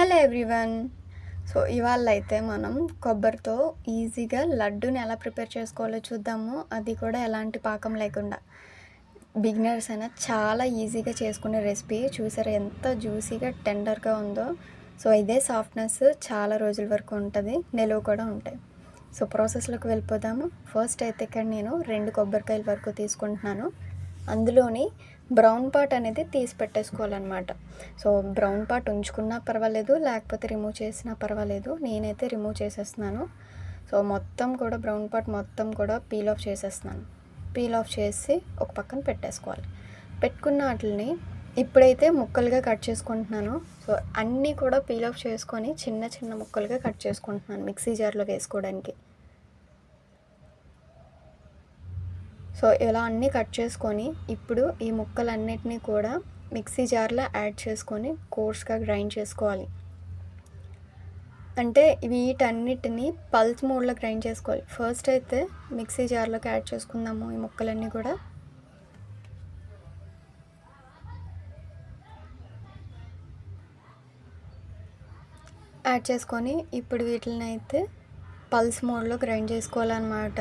Hello everyone. So ఇవాళ అయితే మనం కొబ్బరితో ఈజీగా లడ్డూని ఎలా ప్రిపేర్ చేసుకోవాలో చూద్దాము. అది కూడా ఎలాంటి పాకం లేకుండా. బిగినర్స్ అయినా చాలా ఈజీగా చేసుకునే రెసిపీ. చూసారా ఎంత జ్యూసీగా టెండర్గా ఉందో. సో ఇదే సాఫ్ట్నెస్ చాలా రోజుల వరకు ఉంటుంది, నిలువ కూడా ఉంటాయి. సో ప్రాసెస్లోకి వెళ్ళిపోదాము. ఫస్ట్ అయితే ఇక్కడ నేను 2 కొబ్బరికాయల వరకు తీసుకుంటున్నాను. అందులోని బ్రౌన్ పార్ట్ అనేది తీసి పెట్టేసుకోవాలన్నమాట. సో బ్రౌన్ పార్ట్ ఉంచుకున్నా పర్వాలేదు, లేకపోతే రిమూవ్ చేసినా పర్వాలేదు. నేనైతే రిమూవ్ చేసేస్తున్నాను. సో మొత్తం కూడా బ్రౌన్ పార్ట్ మొత్తం కూడా పీల్ ఆఫ్ చేసేస్తున్నాను. పీల్ ఆఫ్ చేసి ఒక పక్కన పెట్టేసుకోవాలి. పెట్టుకున్న వాటిని ఇప్పుడైతే ముక్కలుగా కట్ చేసుకుంటున్నాను. సో అన్నీ కూడా పీల్ ఆఫ్ చేసుకొని చిన్న చిన్న ముక్కలుగా కట్ చేసుకుంటున్నాను మిక్సీ జార్లో వేసుకోవడానికి. సో ఇలా అన్నీ కట్ చేసుకొని ఇప్పుడు ఈ ముక్కలన్నిటినీ కూడా మిక్సీ జార్లో యాడ్ చేసుకొని కోర్స్గా గ్రైండ్ చేసుకోవాలి. అంటే వీటన్నిటిని పల్స్ మోడ్లో గ్రైండ్ చేసుకోవాలి. ఫస్ట్ అయితే మిక్సీ జార్లోకి యాడ్ చేసుకుందాము ఈ ముక్కలన్నీ కూడా. యాడ్ చేసుకొని ఇప్పుడు వీటిని అయితే పల్స్ మోడ్లో గ్రైండ్ చేసుకోవాలన్నమాట.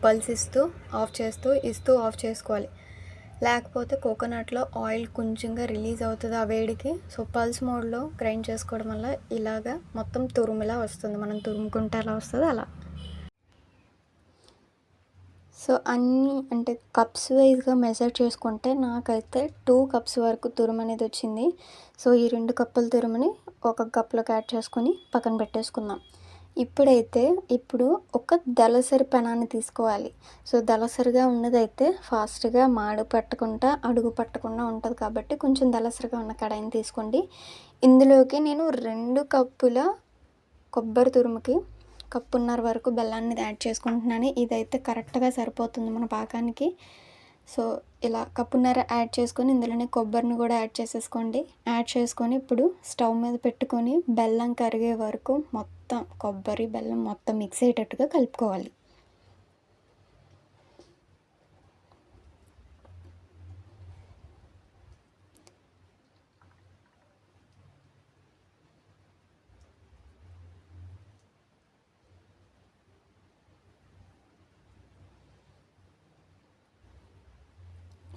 పల్స్ ఇస్తూ ఆఫ్ చేస్తూ ఇస్తూ ఆఫ్ చేసుకోవాలి. లేకపోతే కోకోనట్లో ఆయిల్ కొంచెంగా రిలీజ్ అవుతుంది ఆ వేడికి. సో పల్స్ మోడ్లో గ్రైండ్ చేసుకోవడం వల్ల ఇలాగా మొత్తం తురుములా వస్తుంది. మనం తురుముకుంటే ఎలా వస్తుందో అలా. సో అన్నీ అంటే కప్స్ వైజ్గా మెజర్ చేసుకుంటే నాకైతే 2 కప్స్ వరకు తురుము అనేది వచ్చింది. సో ఈ 2 కప్పుల తురుముని ఒక కప్లోకి యాడ్ చేసుకొని పక్కన పెట్టేసుకుందాం. ఇప్పుడు ఒక దళసరి పెనాన్ని తీసుకోవాలి. సో దళసరిగా ఉన్నదైతే ఫాస్ట్గా మాడు పట్టకుండా అడుగు పట్టకుండా ఉంటుంది కాబట్టి కొంచెం దళసరిగా ఉన్న కడాయిని తీసుకోండి. ఇందులోకి నేను 2 కప్పుల కొబ్బరి తురుముకి 1.5 కప్పు వరకు బెల్లాన్ని యాడ్ చేసుకుంటున్నాను. ఇదైతే కరెక్ట్గా సరిపోతుంది మన పాకానికి. సో ఇలా 1.5 కప్పు యాడ్ చేసుకొని ఇందులోనే కొబ్బరిని కూడా యాడ్ చేసేసుకోండి. యాడ్ చేసుకొని ఇప్పుడు స్టవ్ మీద పెట్టుకొని బెల్లం కరిగే వరకు మొత్తం కొబ్బరి బెల్లం మొత్తం మిక్స్ అయ్యేటట్టుగా కలుపుకోవాలి.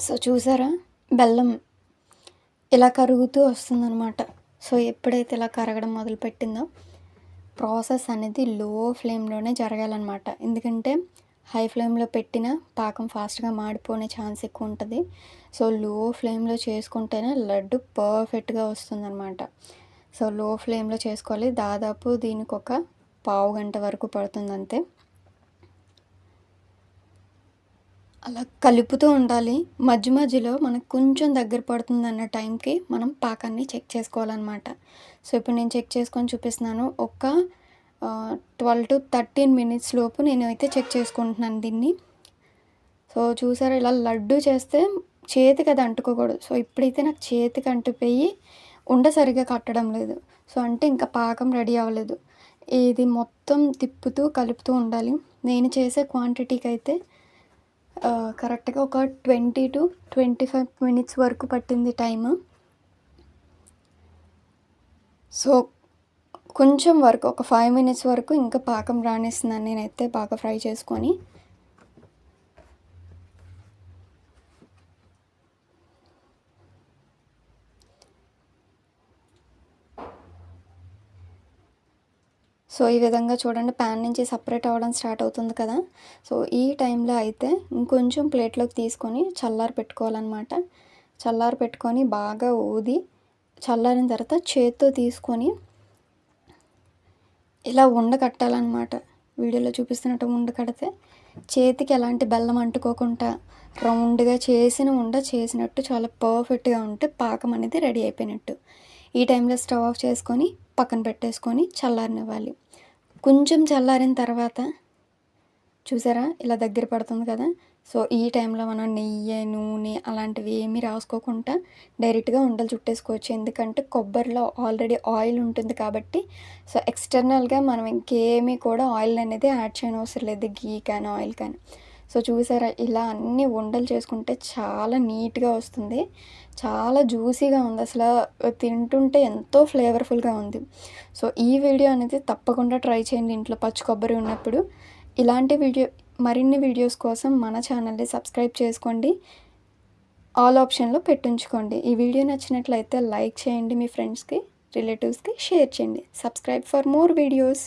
సో చూసారా బెల్లం ఇలా కరుగుతూ వస్తుందన్నమాట. సో ఎప్పుడైతే ఇలా కరగడం మొదలుపెట్టిందో ప్రాసెస్ అనేది లో ఫ్లేమ్లోనే జరగాలన్నమాట. ఎందుకంటే హై ఫ్లేమ్లో పెట్టిన పాకం ఫాస్ట్గా మాడిపోనే ఛాన్స్ ఎక్కువ ఉంటుంది. సో లో ఫ్లేమ్లో చేసుకుంటేనే లడ్డు పర్ఫెక్ట్గా వస్తుందన్నమాట. సో లో ఫ్లేమ్లో చేసుకోవాలి. దాదాపు దీనికి ఒక 1/2 గంట వరకు పడుతుంది అంతే. అలా కలుపుతూ ఉండాలి. మధ్య మధ్యలో మనకు కొంచెం దగ్గర పడుతుంది అన్న టైంకి మనం పాకాన్ని చెక్ చేసుకోవాలన్నమాట. సో ఇప్పుడు నేను చెక్ చేసుకొని చూపిస్తున్నాను. ఒక 12 to 13 మినిట్స్ లోపు నేను అయితే చెక్ చేసుకుంటున్నాను దీన్ని. సో చూసారా ఇలా లడ్డు చేస్తే చేతికి అది అంటుకోకూడదు. సో ఇప్పుడైతే నాకు చేతికి అంటుపోయి ఉండ సరిగా కట్టడం లేదు. సో అంటే ఇంకా పాకం రెడీ అవ్వలేదు. ఇది మొత్తం తిప్పుతూ కలుపుతూ ఉండాలి. నేను చేసే క్వాంటిటీకి అయితే కరెక్ట్గా ఒక 20 to 25 మినిట్స్ వరకు పట్టింది టైము. సో కొంచెం వరకు ఒక 5 మినిట్స్ వరకు ఇంకా పాకం రానిస్తున్నాను నేనైతే బాగా ఫ్రై చేసుకొని. సో ఈ విధంగా చూడండి ప్యాన్ నుంచి సపరేట్ అవ్వడం స్టార్ట్ అవుతుంది కదా. సో ఈ టైంలో అయితే ఇంకొంచెం ప్లేట్లోకి తీసుకొని చల్లారి పెట్టుకోవాలన్నమాట. చల్లారి పెట్టుకొని బాగా ఊది చల్లారిన తర్వాత చేత్తో తీసుకొని ఇలా ఉండ కట్టాలన్నమాట. వీడియోలో చూపిస్తున్నట్టు ఉండ కడితే చేతికి ఎలాంటి బెల్లం అంటుకోకుండా రౌండ్గా చేసిన ఉండ చేసినట్టు చాలా పర్ఫెక్ట్గా ఉంటే పాకం అనేది రెడీ అయిపోయినట్టు. ఈ టైంలో స్టవ్ ఆఫ్ చేసుకొని పక్కన పెట్టేసుకొని చల్లారనివ్వాలి. కొంచెం చల్లారిన తర్వాత చూసారా ఇలా దగ్గర పడుతుంది కదా. సో ఈ టైంలో మనం నెయ్యి నూనె అలాంటివి ఏమీ రాసుకోకుండా డైరెక్ట్గా ఉండలు చుట్టేసుకోవచ్చు. ఎందుకంటే కొబ్బరిలో ఆల్రెడీ ఆయిల్ ఉంటుంది కాబట్టి. సో ఎక్స్టర్నల్గా మనం ఇంకేమీ కూడా ఆయిల్ అనేది యాడ్ చేయనవసరం లేదు, గీ కానీ ఆయిల్ కానీ. సో చూసారా, ఇలా అన్ని ఉండలు చేసుకుంటే చాలా నీట్గా వస్తుంది. చాలా జ్యూసీగా ఉంది, అసలు తింటుంటే ఎంతో ఫ్లేవర్ఫుల్గా ఉంది. సో ఈ వీడియో అనేది తప్పకుండా ట్రై చేయండి ఇంట్లో పచ్చి కొబ్బరి ఉన్నప్పుడు. ఇలాంటి మరిన్ని వీడియోస్ కోసం మన ఛానల్ని సబ్స్క్రైబ్ చేసుకోండి, ఆల్ ఆప్షన్లో పెట్టుంచుకోండి. ఈ వీడియో నచ్చినట్లయితే లైక్ చేయండి, మీ ఫ్రెండ్స్కి రిలేటివ్స్కి షేర్ చేయండి. Subscribe for more videos.